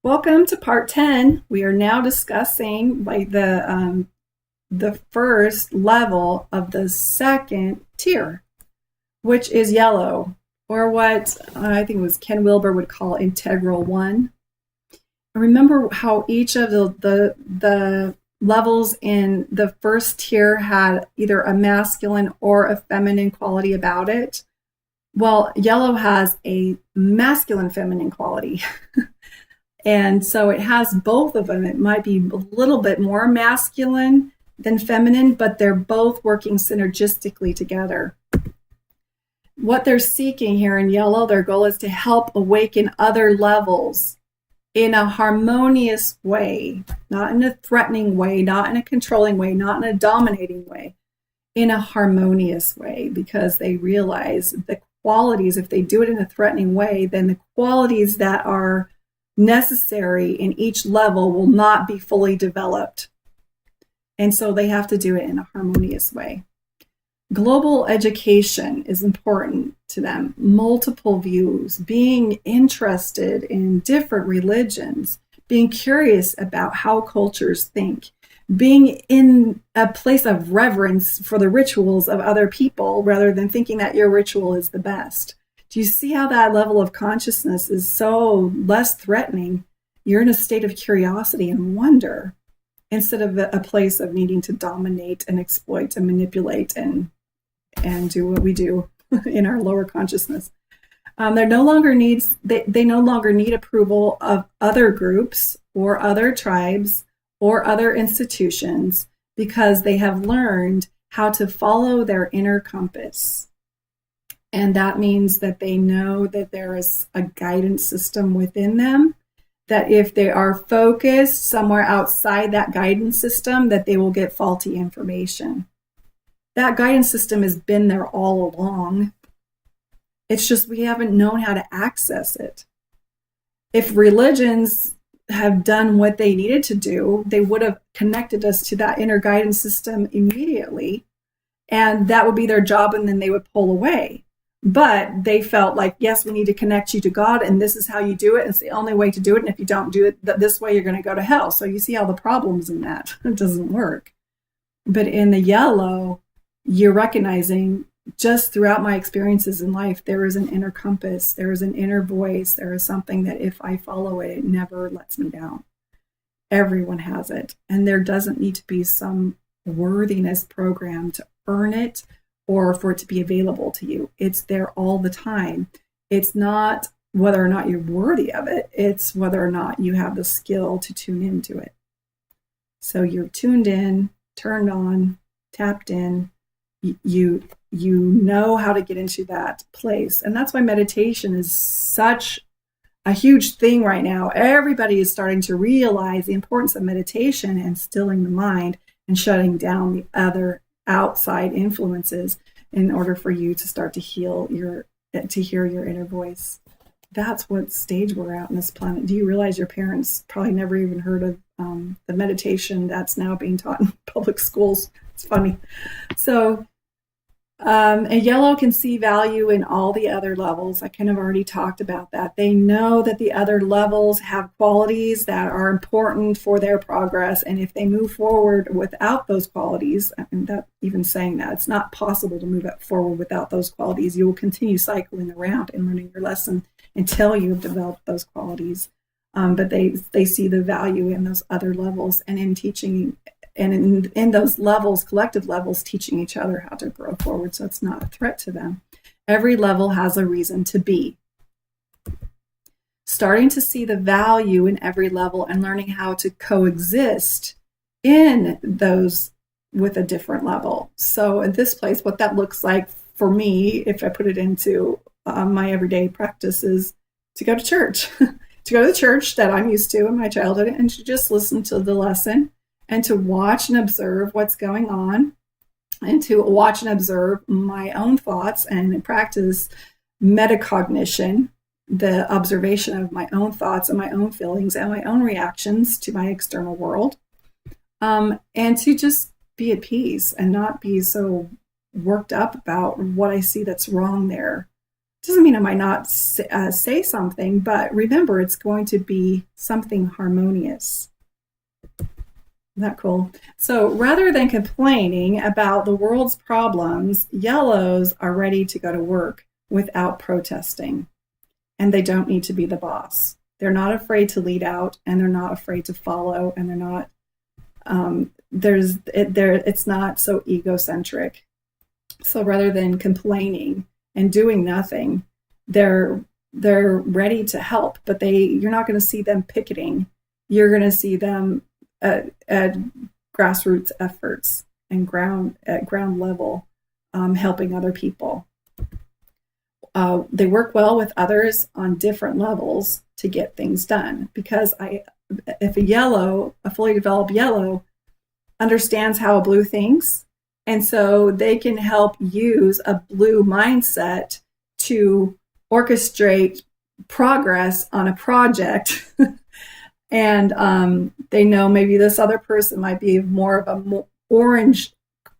Welcome to part 10. We are now discussing the first level of the second tier, which is yellow, or what I think it was Ken Wilber would call integral one. Remember how each of the levels in the first tier had either a masculine or a feminine quality about it? Well, yellow has a masculine feminine quality. And so it has both of them. It might be a little bit more masculine than feminine, but they're both working synergistically together. What they're seeking here in yellow, their goal is to help awaken other levels in a harmonious way, not in a threatening way, not in a controlling way, not in a dominating way, in a harmonious way, because they realize the qualities, if they do it in a threatening way, then the qualities that are necessary in each level will not be fully developed. And so they have to do it in a harmonious way. Global education is important to them. Multiple views, being interested in different religions, being curious about how cultures think, being in a place of reverence for the rituals of other people rather than thinking that your ritual is the best. Do you see how that level of consciousness is so less threatening? You're in a state of curiosity and wonder instead of a place of needing to dominate and exploit and manipulate and do what we do in our lower consciousness. They no longer need approval of other groups or other tribes or other institutions because they have learned how to follow their inner compass. And that means that they know that there is a guidance system within them, that if they are focused somewhere outside that guidance system, that they will get faulty information. That guidance system has been there all along. It's just we haven't known how to access it. If religions have done what they needed to do, they would have connected us to that inner guidance system immediately, and that would be their job, and then they would pull away. But they felt like, yes, we need to connect you to God, and this is how you do it. It's the only way to do it. And if you don't do it this way, you're going to go to hell. So you see all the problems in that. It doesn't work. But in the yellow, you're recognizing just throughout my experiences in life, there is an inner compass. There is an inner voice. There is something that if I follow it, it never lets me down. Everyone has it. And there doesn't need to be some worthiness program to earn it or for it to be available to you. It's there all the time. It's not whether or not you're worthy of it. It's whether or not you have the skill to tune into it. So you're tuned in, turned on, tapped in. You know how to get into that place. And that's why meditation is such a huge thing right now. Everybody is starting to realize the importance of meditation and stilling the mind and shutting down the other outside influences in order for you to start to hear your inner voice. That's what stage we're at on this planet. Do you realize your parents probably never even heard of the meditation that's now being taught in public schools? It's funny. So a yellow can see value in all the other levels. I kind of already talked about that. They know that the other levels have qualities that are important for their progress. And if they move forward without those qualities, and that even saying that, it's not possible to move forward without those qualities. You will continue cycling around and learning your lesson until you've developed those qualities. But they see the value in those other levels and in teaching and in those levels, collective levels, teaching each other how to grow forward. So it's not a threat to them. Every level has a reason to be. Starting to see the value in every level and learning how to coexist in those with a different level. So in this place, what that looks like for me, if I put it into my everyday practice, is to go to church, to go to the church that I'm used to in my childhood and to just listen to the lesson, and to watch and observe what's going on, and to watch and observe my own thoughts and practice metacognition, the observation of my own thoughts and my own feelings and my own reactions to my external world, and to just be at peace and not be so worked up about what I see that's wrong there, Doesn't mean I might not say something, but remember, it's going to be something harmonious. Isn't that cool? So rather than complaining about the world's problems, yellows are ready to go to work without protesting. And they don't need to be the boss. They're not afraid to lead out, and they're not afraid to follow, and they're not. It's not so egocentric. So rather than complaining and doing nothing, they're ready to help. But you're not going to see them picketing. You're going to see them at grassroots efforts and at ground level, helping other people. They work well with others on different levels to get things done, because if a fully developed yellow understands how a blue thinks, and so they can help use a blue mindset to orchestrate progress on a project. And they know maybe this other person might be more of a orange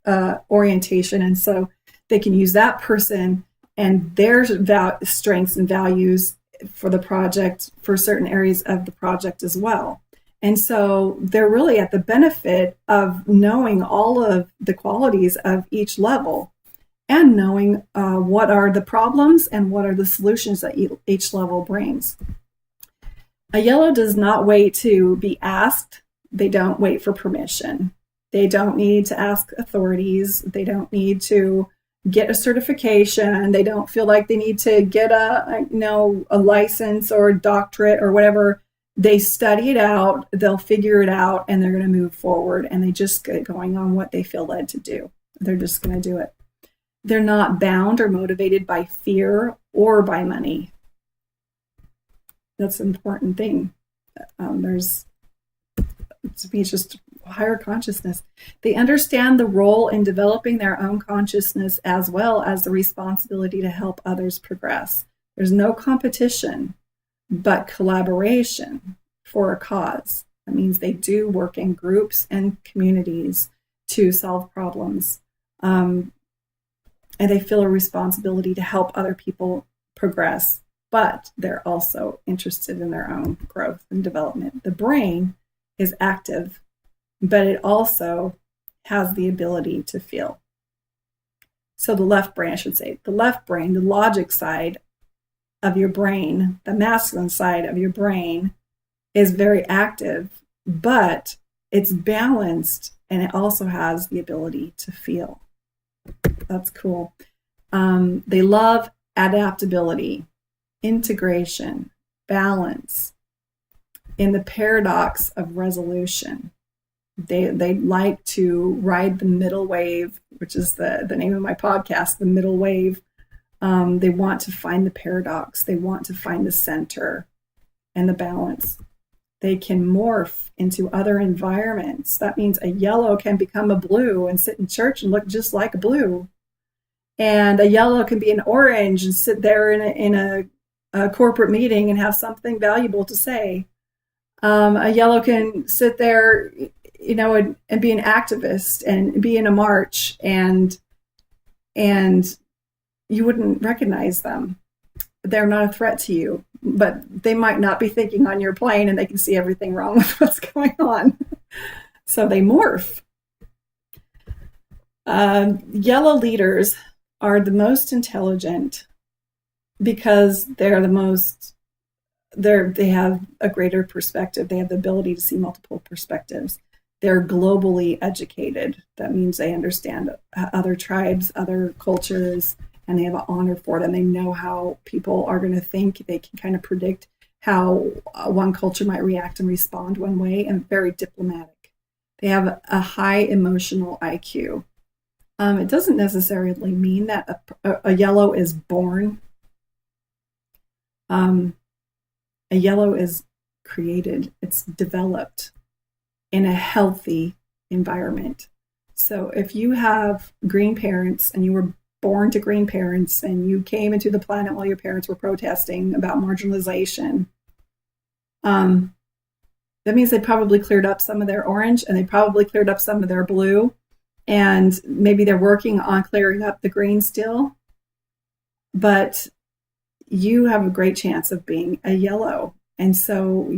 orientation, and so they can use that person and their strengths and values for the project, for certain areas of the project as well. And so they're really at the benefit of knowing all of the qualities of each level, and knowing what are the problems and what are the solutions that each level brings. A yellow does not wait to be asked. They don't wait for permission. They don't need to ask authorities. They don't need to get a certification. They don't feel like they need to get a license or a doctorate or whatever. They study it out, they'll figure it out, and they're going to move forward, and they just get going on what they feel led to do. They're just going to do it. They're not bound or motivated by fear or by money. That's an important thing. To me, it's just higher consciousness. They understand the role in developing their own consciousness, as well as the responsibility to help others progress. There's no competition, but collaboration for a cause. That means they do work in groups and communities to solve problems. And they feel a responsibility to help other people progress, but they're also interested in their own growth and development. The brain is active, but it also has the ability to feel. So the left brain, the logic side of your brain, the masculine side of your brain, is very active, but it's balanced, and it also has the ability to feel. That's cool. They love adaptability, integration, balance, in the paradox of resolution. They like to ride the middle wave, which is the name of my podcast, the middle wave. They want to find the paradox. They want to find the center and the balance. They can morph into other environments. That means a yellow can become a blue and sit in church and look just like a blue. And a yellow can be an orange and sit there in a corporate meeting and have something valuable to say. A yellow can sit there, and be an activist and be in a march, and you wouldn't recognize them. They're not a threat to you, but they might not be thinking on your plane, and they can see everything wrong with what's going on. So they morph. Yellow leaders are the most intelligent because they have a greater perspective. They have the ability to see multiple perspectives. They're globally educated. That means they understand other tribes, other cultures, and they have an honor for it. And they know how people are going to think. They can kind of predict how one culture might react and respond one way, and very diplomatic. They have a high emotional IQ. It doesn't necessarily mean that a yellow is born. A yellow is created. It's developed in a healthy environment. So if you have green parents and you were born to green parents and you came into the planet while your parents were protesting about marginalization, that means they probably cleared up some of their orange, and they probably cleared up some of their blue, and maybe they're working on clearing up the green still. But you have a great chance of being a yellow. And so